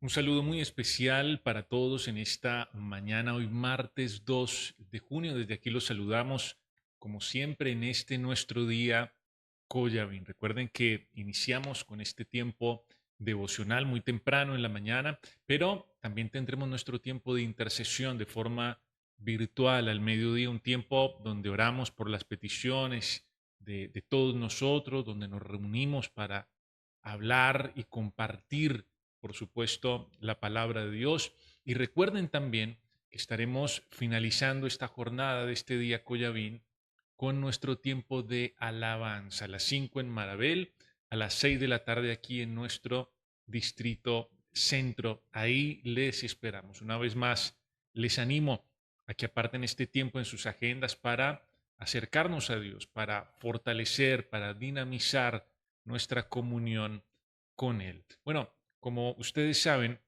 Un saludo muy especial para todos en esta mañana, hoy martes 2 de junio. Desde aquí los saludamos, como siempre, en este nuestro día Koyavin. Recuerden que iniciamos con este tiempo devocional muy temprano en la mañana, pero también tendremos nuestro tiempo de intercesión de forma virtual al mediodía, un tiempo donde oramos por las peticiones de todos nosotros, donde nos reunimos para hablar y compartir, por supuesto, la palabra de Dios. Y recuerden también que estaremos finalizando esta jornada de este día Coyavín con nuestro tiempo de alabanza, a las 5 en Marabel, a las 6 de la tarde aquí en nuestro distrito centro. Ahí les esperamos. Una vez más, les animo a que aparten este tiempo en sus agendas para acercarnos a Dios, para fortalecer, para dinamizar nuestra comunión con Él. Bueno, como ustedes saben,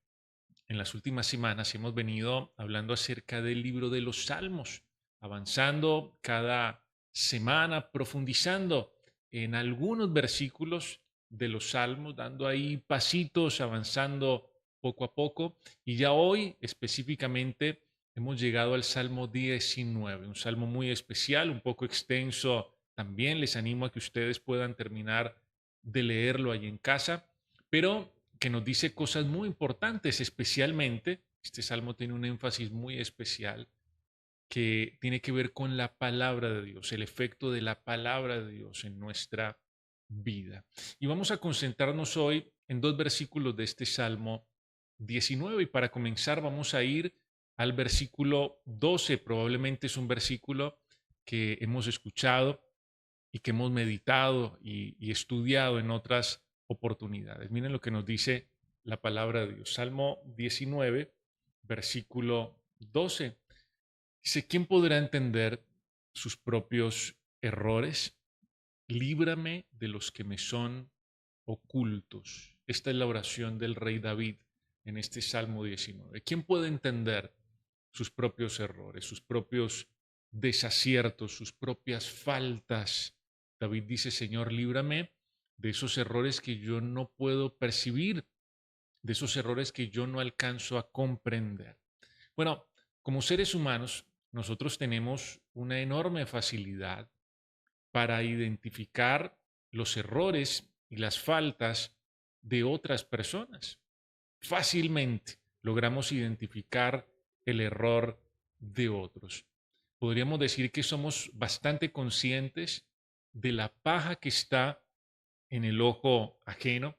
en las últimas semanas hemos venido hablando acerca del libro de los Salmos, avanzando cada semana, profundizando en algunos versículos de los Salmos, dando ahí pasitos, avanzando poco a poco. Y ya hoy específicamente hemos llegado al Salmo 19, un salmo muy especial, un poco extenso también. Les animo a que ustedes puedan terminar de leerlo ahí en casa, pero que nos dice cosas muy importantes, especialmente, este salmo tiene un énfasis muy especial que tiene que ver con la palabra de Dios, el efecto de la palabra de Dios en nuestra vida. Y vamos a concentrarnos hoy en dos versículos de este Salmo 19 y para comenzar vamos a ir al versículo 12, probablemente es un versículo que hemos escuchado y que hemos meditado y estudiado en otras oportunidades. Miren lo que nos dice la palabra de Dios. Salmo 19, versículo 12. Dice, ¿quién podrá entender sus propios errores? Líbrame de los que me son ocultos. Esta es la oración del rey David en este Salmo 19. ¿Quién puede entender sus propios errores, sus propios desaciertos, sus propias faltas? David dice, Señor, líbrame de esos errores que yo no puedo percibir, de esos errores que yo no alcanzo a comprender. Bueno, como seres humanos, nosotros tenemos una enorme facilidad para identificar los errores y las faltas de otras personas. Fácilmente logramos identificar el error de otros. Podríamos decir que somos bastante conscientes de la paja que está en el ojo ajeno,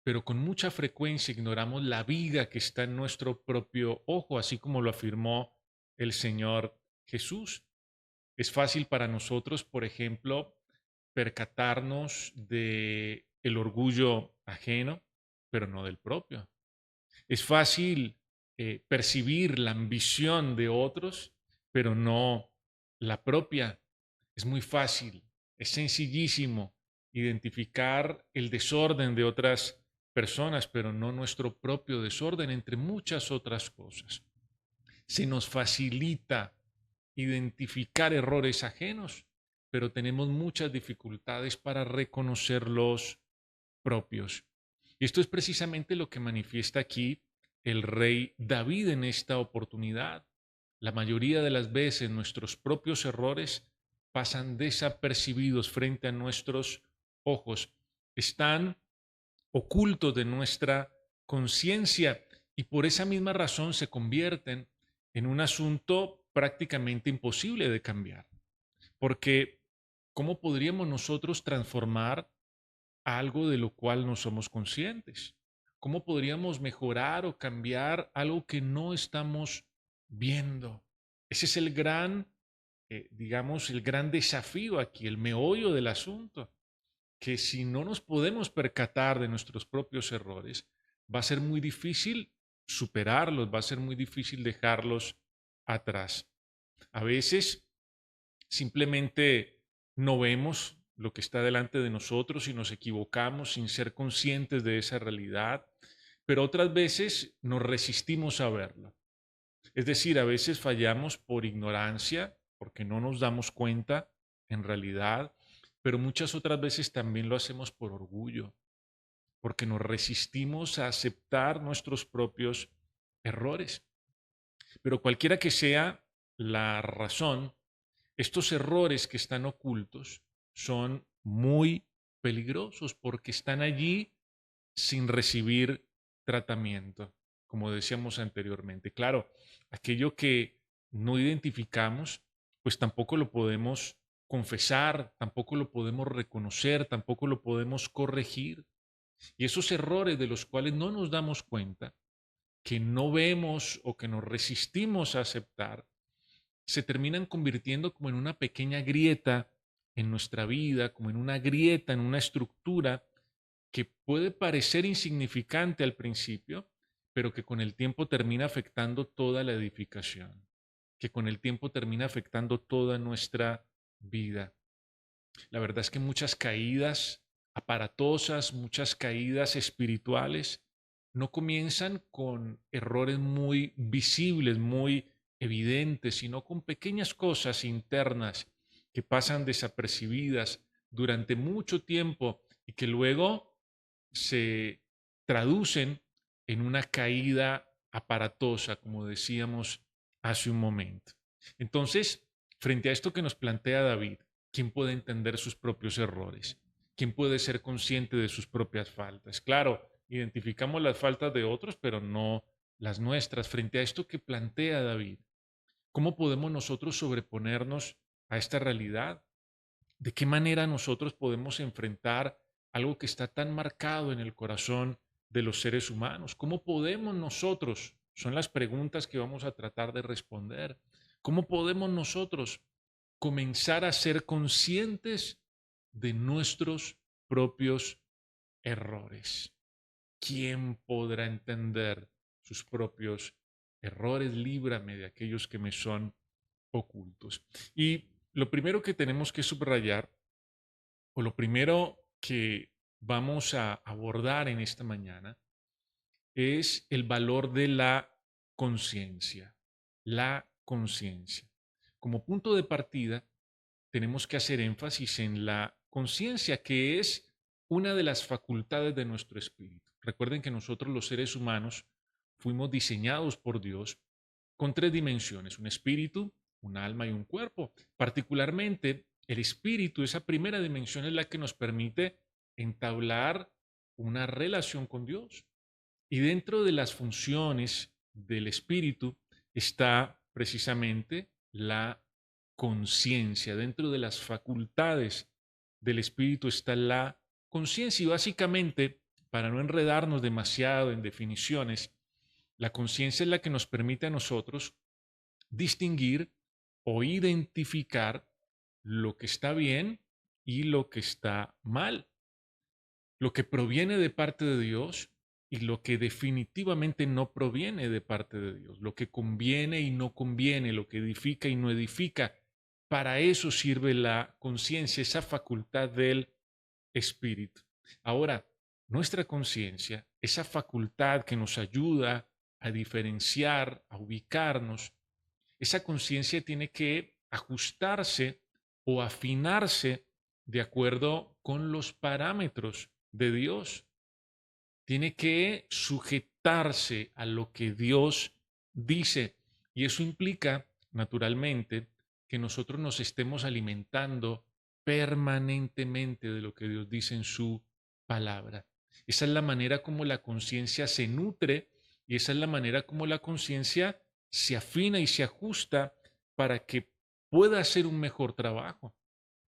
pero con mucha frecuencia ignoramos la viga que está en nuestro propio ojo, así como lo afirmó el Señor Jesús. Es fácil para nosotros, por ejemplo, percatarnos de el orgullo ajeno, pero no del propio. Es fácil percibir la ambición de otros, pero no la propia. Es muy fácil, es sencillísimo identificar el desorden de otras personas, pero no nuestro propio desorden, entre muchas otras cosas. Se nos facilita identificar errores ajenos, pero tenemos muchas dificultades para reconocer los propios. Y esto es precisamente lo que manifiesta aquí el rey David en esta oportunidad. La mayoría de las veces nuestros propios errores pasan desapercibidos frente a nuestros ojos, están ocultos de nuestra conciencia y por esa misma razón se convierten en un asunto prácticamente imposible de cambiar. Porque, ¿cómo podríamos nosotros transformar algo de lo cual no somos conscientes? ¿Cómo podríamos mejorar o cambiar algo que no estamos viendo? Ese es el gran, digamos, el gran desafío aquí, el meollo del asunto, que si no nos podemos percatar de nuestros propios errores, va a ser muy difícil superarlos, va a ser muy difícil dejarlos atrás. A veces simplemente no vemos lo que está delante de nosotros y nos equivocamos sin ser conscientes de esa realidad, pero otras veces nos resistimos a verla. Es decir, a veces fallamos por ignorancia, porque no nos damos cuenta en realidad, pero muchas otras veces también lo hacemos por orgullo, porque nos resistimos a aceptar nuestros propios errores. Pero cualquiera que sea la razón, estos errores que están ocultos son muy peligrosos porque están allí sin recibir tratamiento, como decíamos anteriormente. Claro, aquello que no identificamos, pues tampoco lo podemos confesar, tampoco lo podemos reconocer, tampoco lo podemos corregir. Y esos errores de los cuales no nos damos cuenta, que no vemos o que nos resistimos a aceptar, se terminan convirtiendo como en una pequeña grieta en nuestra vida, como en una grieta, en una estructura que puede parecer insignificante al principio, pero que con el tiempo termina afectando toda la edificación, que con el tiempo termina afectando toda nuestra vida. La verdad es que muchas caídas aparatosas, muchas caídas espirituales, no comienzan con errores muy visibles, muy evidentes, sino con pequeñas cosas internas que pasan desapercibidas durante mucho tiempo y que luego se traducen en una caída aparatosa, como decíamos hace un momento. Entonces, frente a esto que nos plantea David, ¿quién puede entender sus propios errores? ¿Quién puede ser consciente de sus propias faltas? Claro, identificamos las faltas de otros, pero no las nuestras. Frente a esto que plantea David, ¿cómo podemos nosotros sobreponernos a esta realidad? ¿De qué manera nosotros podemos enfrentar algo que está tan marcado en el corazón de los seres humanos? ¿Cómo podemos nosotros? Son las preguntas que vamos a tratar de responder. ¿Cómo podemos nosotros comenzar a ser conscientes de nuestros propios errores? ¿Quién podrá entender sus propios errores? Líbrame de aquellos que me son ocultos. Y lo primero que tenemos que subrayar, o lo primero que vamos a abordar en esta mañana, es el valor de la conciencia. La conciencia. Como punto de partida, tenemos que hacer énfasis en la conciencia, que es una de las facultades de nuestro espíritu. Recuerden que nosotros los seres humanos fuimos diseñados por Dios con tres dimensiones: un espíritu, un alma y un cuerpo. Particularmente, el espíritu, esa primera dimensión, es la que nos permite entablar una relación con Dios. Y dentro de las funciones del espíritu está precisamente la conciencia. Dentro de las facultades del espíritu está la conciencia. Y básicamente, para no enredarnos demasiado en definiciones, la conciencia es la que nos permite a nosotros distinguir o identificar lo que está bien y lo que está mal, lo que proviene de parte de Dios y lo que definitivamente no proviene de parte de Dios, lo que conviene y no conviene, lo que edifica y no edifica. Para eso sirve la conciencia, esa facultad del espíritu. Ahora, nuestra conciencia, esa facultad que nos ayuda a diferenciar, a ubicarnos, esa conciencia tiene que ajustarse o afinarse de acuerdo con los parámetros de Dios. Tiene que sujetarse a lo que Dios dice. Y eso implica, naturalmente, que nosotros nos estemos alimentando permanentemente de lo que Dios dice en su palabra. Esa es la manera como la conciencia se nutre y esa es la manera como la conciencia se afina y se ajusta para que pueda hacer un mejor trabajo,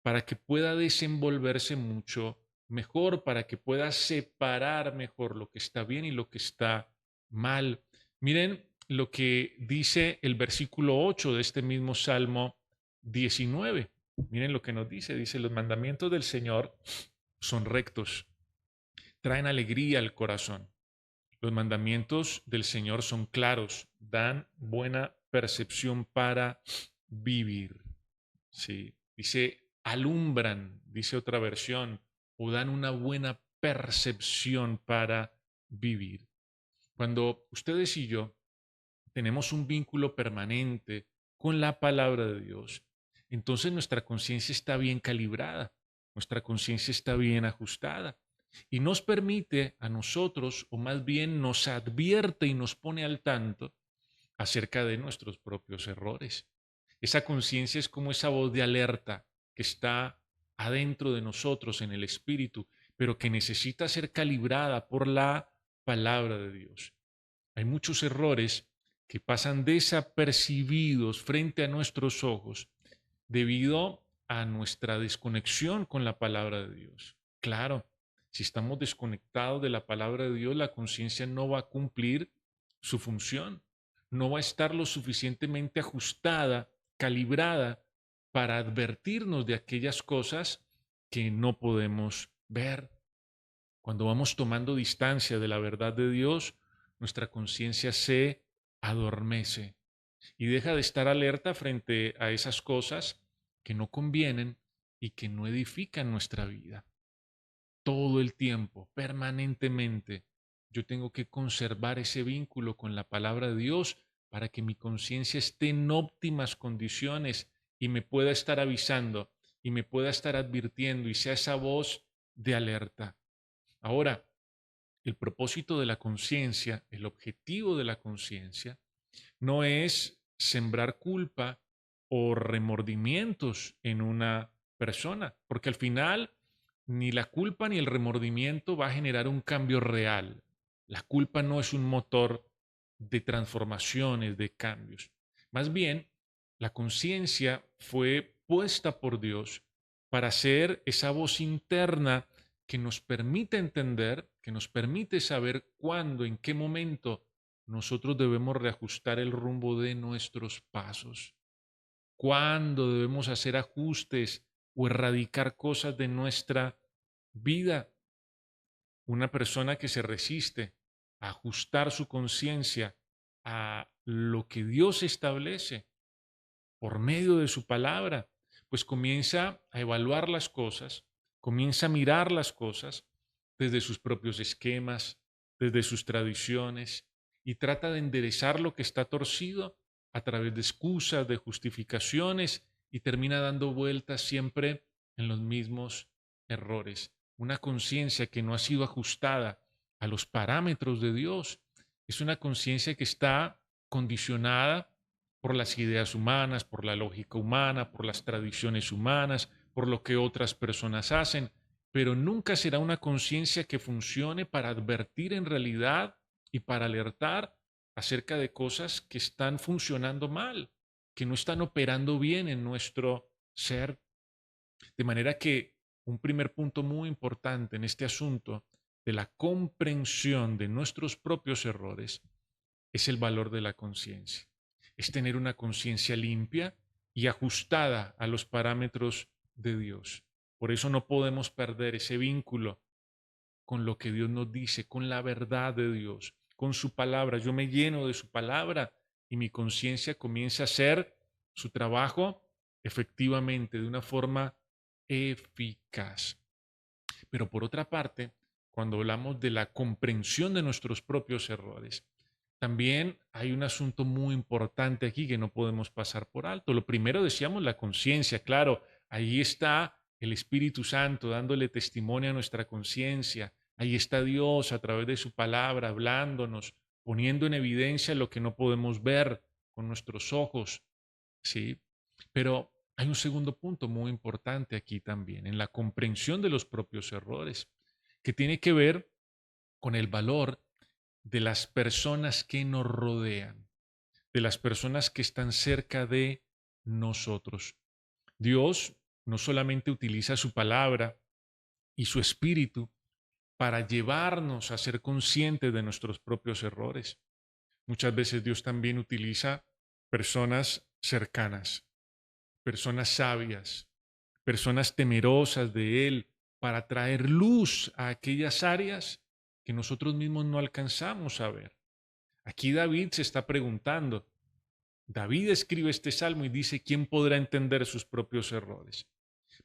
para que pueda desenvolverse mucho mejor, para que pueda separar mejor lo que está bien y lo que está mal. Miren lo que dice el versículo 8 de este mismo Salmo 19. Miren lo que nos dice. Dice: los mandamientos del Señor son rectos, traen alegría al corazón. Los mandamientos del Señor son claros, dan buena percepción para vivir. Sí, dice alumbran, dice otra versión, o dan una buena percepción para vivir. Cuando ustedes y yo tenemos un vínculo permanente con la palabra de Dios, entonces nuestra conciencia está bien calibrada, nuestra conciencia está bien ajustada. y nos permite a nosotros, o más bien nos advierte y nos pone al tanto acerca de nuestros propios errores. Esa conciencia es como esa voz de alerta que está adentro de nosotros en el espíritu, pero que necesita ser calibrada por la palabra de Dios. Hay muchos errores que pasan desapercibidos frente a nuestros ojos debido a nuestra desconexión con la palabra de Dios. Claro, si estamos desconectados de la palabra de Dios, la conciencia no va a cumplir su función, no va a estar lo suficientemente ajustada, calibrada para advertirnos de aquellas cosas que no podemos ver. Cuando vamos tomando distancia de la verdad de Dios, nuestra conciencia se adormece y deja de estar alerta frente a esas cosas que no convienen y que no edifican nuestra vida. Todo el tiempo, permanentemente, yo tengo que conservar ese vínculo con la palabra de Dios para que mi conciencia esté en óptimas condiciones y me pueda estar avisando y me pueda estar advirtiendo y sea esa voz de alerta. Ahora, el propósito de la conciencia, el objetivo de la conciencia, no es sembrar culpa o remordimientos en una persona, porque al final ni la culpa ni el remordimiento va a generar un cambio real. La culpa no es un motor de transformaciones, de cambios. Más bien, la conciencia fue puesta por Dios para ser esa voz interna que nos permite entender, que nos permite saber cuándo, en qué momento nosotros debemos reajustar el rumbo de nuestros pasos, cuándo debemos hacer ajustes o erradicar cosas de nuestra vida. Una persona que se resiste a ajustar su conciencia a lo que Dios establece por medio de su palabra, pues comienza a evaluar las cosas, comienza a mirar las cosas desde sus propios esquemas, desde sus tradiciones, y trata de enderezar lo que está torcido a través de excusas, de justificaciones, y termina dando vueltas siempre en los mismos errores. Una conciencia que no ha sido ajustada a los parámetros de Dios es una conciencia que está condicionada por las ideas humanas, por la lógica humana, por las tradiciones humanas, por lo que otras personas hacen, pero nunca será una conciencia que funcione para advertir en realidad y para alertar acerca de cosas que están funcionando mal, que no están operando bien en nuestro ser. De manera que un primer punto muy importante en este asunto de la comprensión de nuestros propios errores es el valor de la conciencia. Es tener una conciencia limpia y ajustada a los parámetros de Dios. Por eso no podemos perder ese vínculo con lo que Dios nos dice, con la verdad de Dios, con su palabra. Yo me lleno de su palabra y mi conciencia comienza a hacer su trabajo efectivamente, de una forma eficaz. Pero por otra parte, cuando hablamos de la comprensión de nuestros propios errores, también hay un asunto muy importante aquí que no podemos pasar por alto. Lo primero decíamos la conciencia, claro, ahí está el Espíritu Santo dándole testimonio a nuestra conciencia. Ahí está Dios a través de su palabra hablándonos, poniendo en evidencia lo que no podemos ver con nuestros ojos, ¿sí? Pero hay un segundo punto muy importante aquí también, en la comprensión de los propios errores, que tiene que ver con el valor de las personas que nos rodean, de las personas que están cerca de nosotros. Dios no solamente utiliza su palabra y su espíritu para llevarnos a ser conscientes de nuestros propios errores. Muchas veces Dios también utiliza personas cercanas, personas sabias, personas temerosas de Él para traer luz a aquellas áreas que nosotros mismos no alcanzamos a ver. Aquí David se está preguntando, David escribe este salmo y dice, ¿quién podrá entender sus propios errores?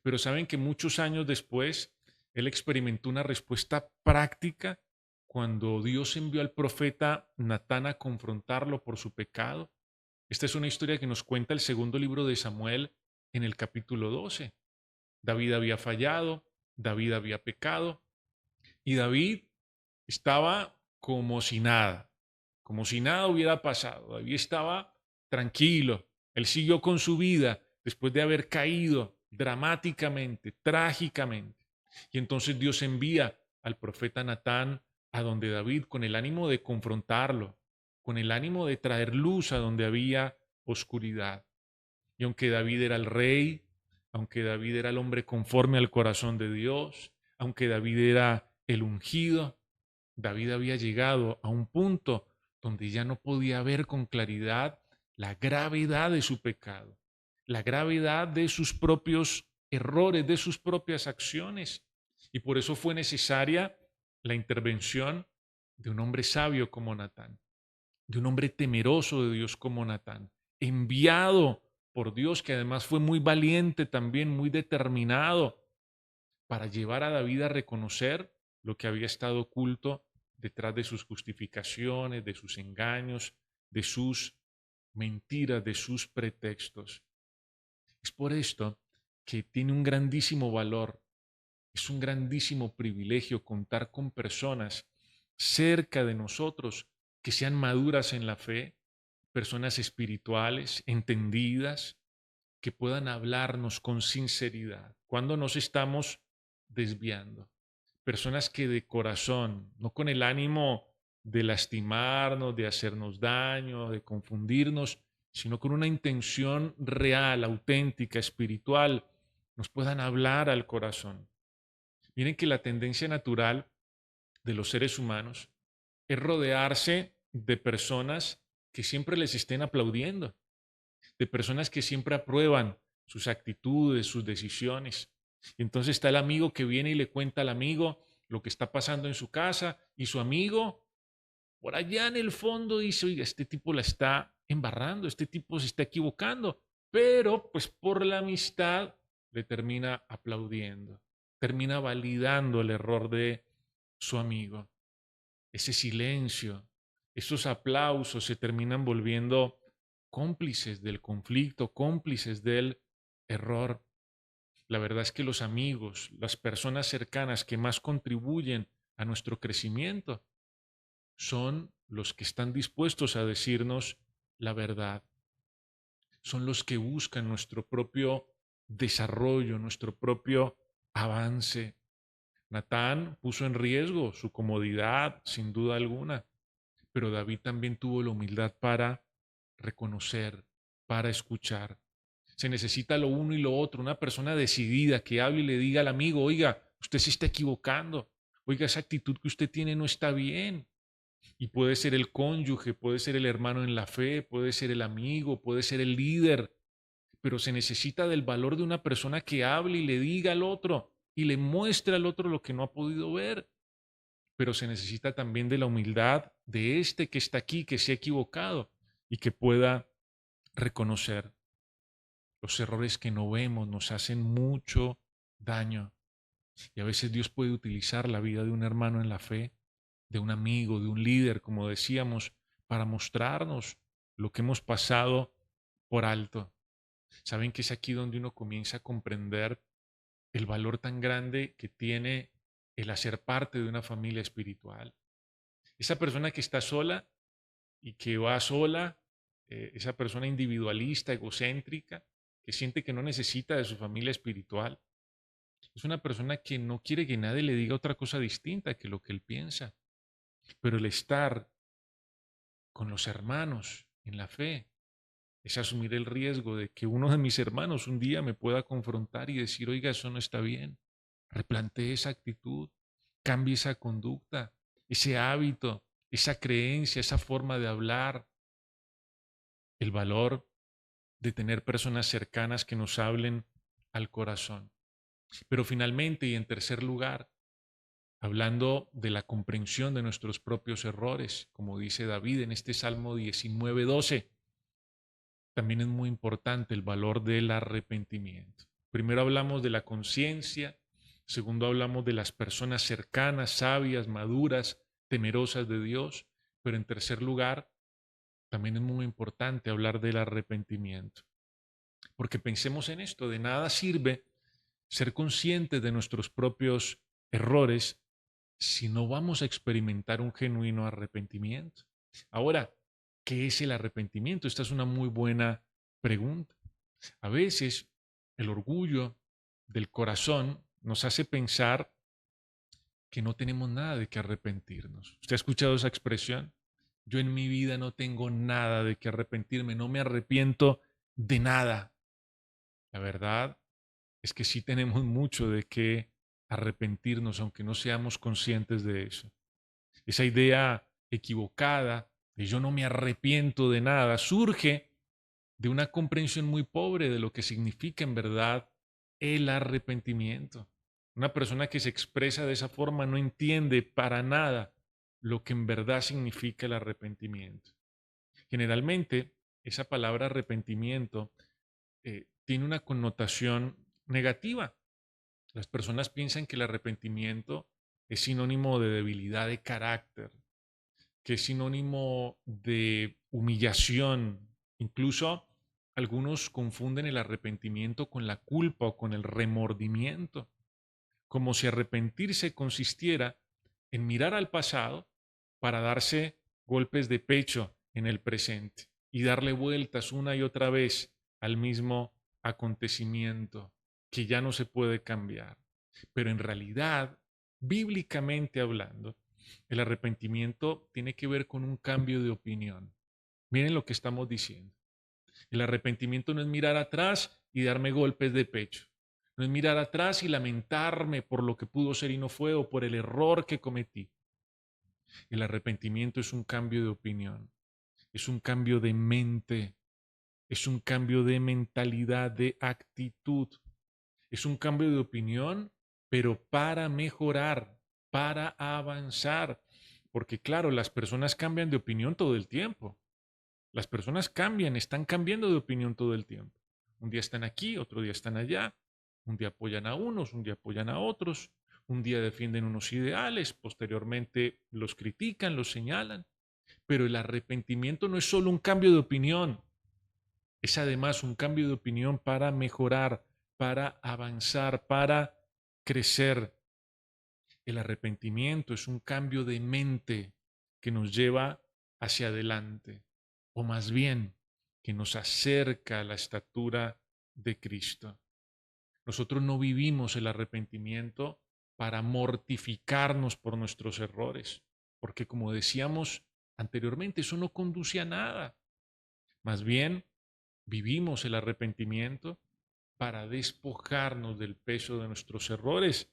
Pero saben que muchos años después, él experimentó una respuesta práctica cuando Dios envió al profeta Natán a confrontarlo por su pecado. Esta es una historia que nos cuenta el segundo libro de Samuel en el capítulo 12. David había fallado, David había pecado, Y David estaba como si nada hubiera pasado. David estaba tranquilo. Él siguió con su vida después de haber caído dramáticamente, trágicamente. Y entonces Dios envía al profeta Natán a donde David con el ánimo de confrontarlo, con el ánimo de traer luz a donde había oscuridad. Y aunque David era el rey, aunque David era el hombre conforme al corazón de Dios, aunque David era el ungido, David había llegado a un punto donde ya no podía ver con claridad la gravedad de su pecado, la gravedad de sus propios errores, de sus propias acciones. Y por eso fue necesaria la intervención de un hombre sabio como Natán, de un hombre temeroso de Dios como Natán, enviado por Dios, que además fue muy valiente también, muy determinado para llevar a David a reconocer lo que había estado oculto detrás de sus justificaciones, de sus engaños, de sus mentiras, de sus pretextos. Es por esto que tiene un grandísimo valor, es un grandísimo privilegio contar con personas cerca de nosotros que sean maduras en la fe, personas espirituales, entendidas, que puedan hablarnos con sinceridad cuando nos estamos desviando. Personas que de corazón, no con el ánimo de lastimarnos, de hacernos daño, de confundirnos, sino con una intención real, auténtica, espiritual, nos puedan hablar al corazón. Miren que la tendencia natural de los seres humanos es rodearse de personas que siempre les estén aplaudiendo, de personas que siempre aprueban sus actitudes, sus decisiones. Entonces está el amigo que viene y le cuenta al amigo lo que está pasando en su casa y su amigo por allá en el fondo dice, oiga, este tipo la está embarrando, este tipo se está equivocando, pero pues por la amistad le termina aplaudiendo, termina validando el error de su amigo. Ese silencio, esos aplausos se terminan volviendo cómplices del conflicto, cómplices del error. La verdad es que los amigos, las personas cercanas que más contribuyen a nuestro crecimiento son los que están dispuestos a decirnos la verdad, son los que buscan nuestro propio desarrollo, nuestro propio avance. Natán puso en riesgo su comodidad, sin duda alguna, pero David también tuvo la humildad para reconocer, para escuchar. Se necesita lo uno y lo otro, una persona decidida que hable y le diga al amigo, oiga, usted se está equivocando, oiga, esa actitud que usted tiene no está bien. Y puede ser el cónyuge, puede ser el hermano en la fe, puede ser el amigo, puede ser el líder, pero se necesita del valor de una persona que hable y le diga al otro y le muestre al otro lo que no ha podido ver, pero se necesita también de la humildad de este que está aquí, que se ha equivocado y que pueda reconocer los errores que no vemos, nos hacen mucho daño. Y a veces Dios puede utilizar la vida de un hermano en la fe, de un amigo, de un líder, como decíamos, para mostrarnos lo que hemos pasado por alto. Saben que es aquí donde uno comienza a comprender el valor tan grande que tiene el hacer parte de una familia espiritual. Esa persona que está sola y que va sola, esa persona individualista, egocéntrica, que siente que no necesita de su familia espiritual, es una persona que no quiere que nadie le diga otra cosa distinta que lo que él piensa. Pero el estar con los hermanos en la fe es asumir el riesgo de que uno de mis hermanos un día me pueda confrontar y decir, oiga, eso no está bien. Replantee esa actitud, cambie esa conducta, ese hábito, esa creencia, esa forma de hablar. El valor de tener personas cercanas que nos hablen al corazón. Pero finalmente y en tercer lugar, hablando de la comprensión de nuestros propios errores, como dice David en este Salmo 19:12, también es muy importante el valor del arrepentimiento. Primero hablamos de la conciencia, segundo hablamos de las personas cercanas, sabias, maduras, temerosas de Dios, pero en tercer lugar, también es muy importante hablar del arrepentimiento. Porque pensemos en esto, de nada sirve ser conscientes de nuestros propios errores si no vamos a experimentar un genuino arrepentimiento? Ahora, ¿qué es el arrepentimiento? Esta es una muy buena pregunta. A veces el orgullo del corazón nos hace pensar que no tenemos nada de qué arrepentirnos. ¿Usted ha escuchado esa expresión? Yo en mi vida no tengo nada de qué arrepentirme, no me arrepiento de nada. La verdad es que sí tenemos mucho de qué arrepentirnos, aunque no seamos conscientes de eso. Esa idea equivocada de yo no me arrepiento de nada surge de una comprensión muy pobre de lo que significa en verdad el arrepentimiento. Una persona que se expresa de esa forma no entiende para nada lo que en verdad significa el arrepentimiento. Generalmente, esa palabra arrepentimiento tiene una connotación negativa. Las personas piensan que el arrepentimiento es sinónimo de debilidad de carácter, que es sinónimo de humillación. Incluso algunos confunden el arrepentimiento con la culpa o con el remordimiento, como si arrepentirse consistiera en mirar al pasado para darse golpes de pecho en el presente y darle vueltas una y otra vez al mismo acontecimiento que ya no se puede cambiar. Pero en realidad, bíblicamente hablando, el arrepentimiento tiene que ver con un cambio de opinión. Miren lo que estamos diciendo. El arrepentimiento no es mirar atrás y darme golpes de pecho. No es mirar atrás y lamentarme por lo que pudo ser y no fue o por el error que cometí. El arrepentimiento es un cambio de opinión, es un cambio de mente, es un cambio de mentalidad, de actitud. Es un cambio de opinión, pero para mejorar, para avanzar. Porque claro, las personas cambian de opinión todo el tiempo. Las personas cambian, están cambiando de opinión todo el tiempo. Un día están aquí, otro día están allá. Un día apoyan a unos, un día apoyan a otros. Un día defienden unos ideales, posteriormente los critican, los señalan. Pero el arrepentimiento no es solo un cambio de opinión, es además un cambio de opinión para mejorar, para avanzar, para crecer. El arrepentimiento es un cambio de mente que nos lleva hacia adelante, o más bien que nos acerca a la estatura de Cristo. Nosotros no vivimos el arrepentimiento para mortificarnos por nuestros errores, porque como decíamos anteriormente, eso no conduce a nada. Más bien, vivimos el arrepentimiento para despojarnos del peso de nuestros errores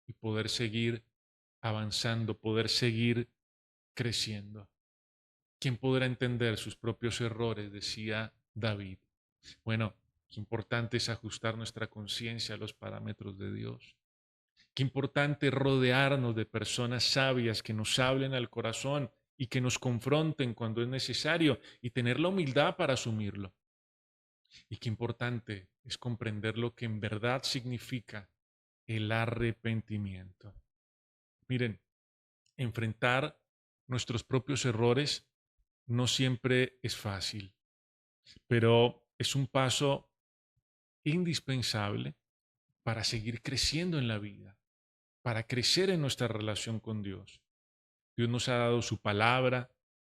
y poder seguir avanzando, poder seguir creciendo. ¿Quién podrá entender sus propios errores? Decía David. Bueno, qué importante es ajustar nuestra conciencia a los parámetros de Dios. Qué importante es rodearnos de personas sabias que nos hablen al corazón y que nos confronten cuando es necesario y tener la humildad para asumirlo. Y qué importante es comprender lo que en verdad significa el arrepentimiento. Miren, enfrentar nuestros propios errores no siempre es fácil, pero es un paso indispensable para seguir creciendo en la vida, para crecer en nuestra relación con Dios. Dios nos ha dado su palabra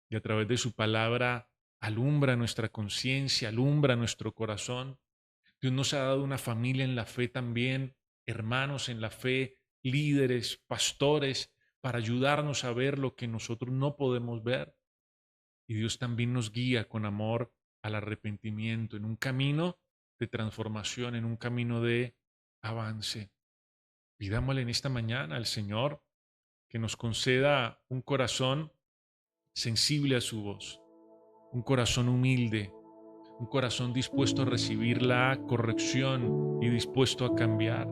y a través de su palabra alumbra nuestra conciencia, alumbra nuestro corazón. Dios nos ha dado una familia en la fe también, hermanos en la fe, líderes, pastores, para ayudarnos a ver lo que nosotros no podemos ver. Y Dios también nos guía con amor al arrepentimiento, en un camino de transformación, en un camino de avance. Pidámosle en esta mañana al Señor que nos conceda un corazón sensible a su voz, un corazón humilde, un corazón dispuesto a recibir la corrección y dispuesto a cambiar,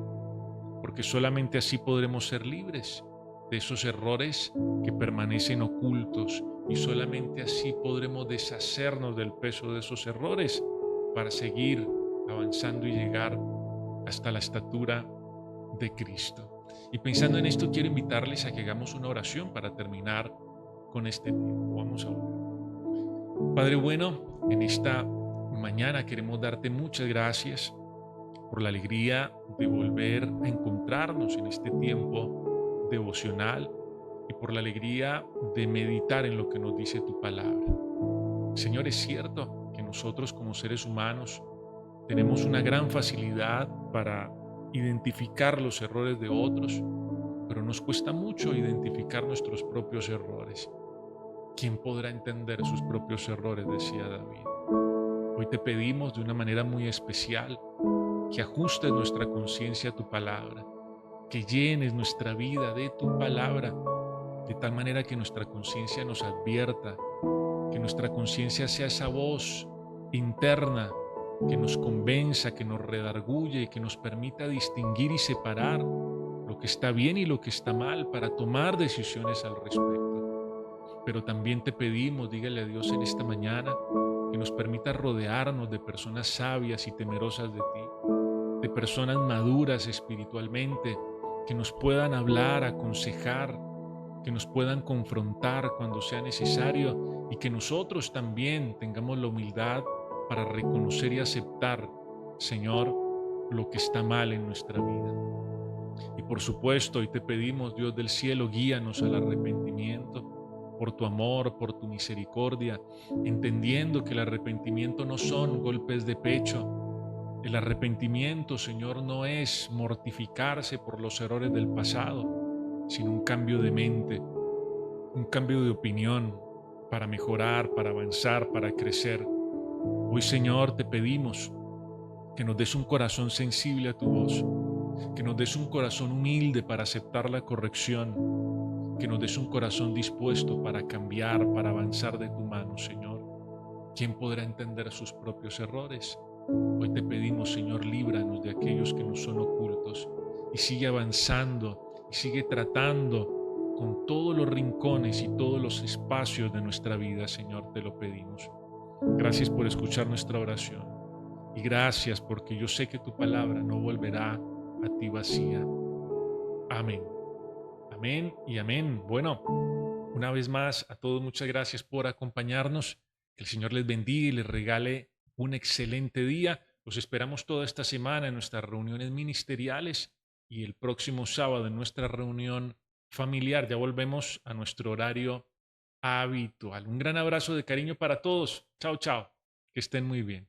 porque solamente así podremos ser libres de esos errores que permanecen ocultos y solamente así podremos deshacernos del peso de esos errores para seguir avanzando y llegar hasta la estatura de Cristo. Y pensando en esto, quiero invitarles a que hagamos una oración para terminar con este tiempo. Vamos a orar. Padre bueno, en esta mañana queremos darte muchas gracias por la alegría de volver a encontrarnos en este tiempo devocional. y por la alegría de meditar en lo que nos dice tu palabra. Señor, es cierto que nosotros como seres humanos tenemos una gran facilidad para identificar los errores de otros, pero nos cuesta mucho identificar nuestros propios errores. ¿Quién podrá entender sus propios errores?, decía David. Hoy te pedimos de una manera muy especial que ajustes nuestra conciencia a tu palabra, que llenes nuestra vida de tu palabra, de tal manera que nuestra conciencia nos advierta, que nuestra conciencia sea esa voz interna que nos convenza, que nos redarguye y que nos permita distinguir y separar lo que está bien y lo que está mal para tomar decisiones al respecto. Pero también te pedimos, dígale a Dios en esta mañana, que nos permita rodearnos de personas sabias y temerosas de ti, de personas maduras espiritualmente, que nos puedan hablar, aconsejar, que nos puedan confrontar cuando sea necesario y que nosotros también tengamos la humildad para reconocer y aceptar, Señor, lo que está mal en nuestra vida. Y por supuesto, hoy te pedimos, Dios del cielo, guíanos al arrepentimiento por tu amor, por tu misericordia, entendiendo que el arrepentimiento no son golpes de pecho. El arrepentimiento, Señor, no es mortificarse por los errores del pasado, sino un cambio de mente, un cambio de opinión para mejorar, para avanzar, para crecer. Hoy, Señor, te pedimos que nos des un corazón sensible a tu voz, que nos des un corazón humilde para aceptar la corrección, que nos des un corazón dispuesto para cambiar, para avanzar de tu mano, Señor. ¿Quién podrá entender sus propios errores? Hoy te pedimos, Señor, líbranos de aquellos que nos son ocultos y sigue avanzando y sigue tratando con todos los rincones y todos los espacios de nuestra vida, Señor, te lo pedimos. Gracias por escuchar nuestra oración y gracias porque yo sé que tu palabra no volverá a ti vacía. Amén. Amén y amén. Bueno, una vez más a todos muchas gracias por acompañarnos. Que el Señor les bendiga y les regale un excelente día. Los esperamos toda esta semana en nuestras reuniones ministeriales y el próximo sábado en nuestra reunión familiar. Ya volvemos a nuestro horario habitual. Un gran abrazo de cariño para todos. Chao, chao. Que estén muy bien.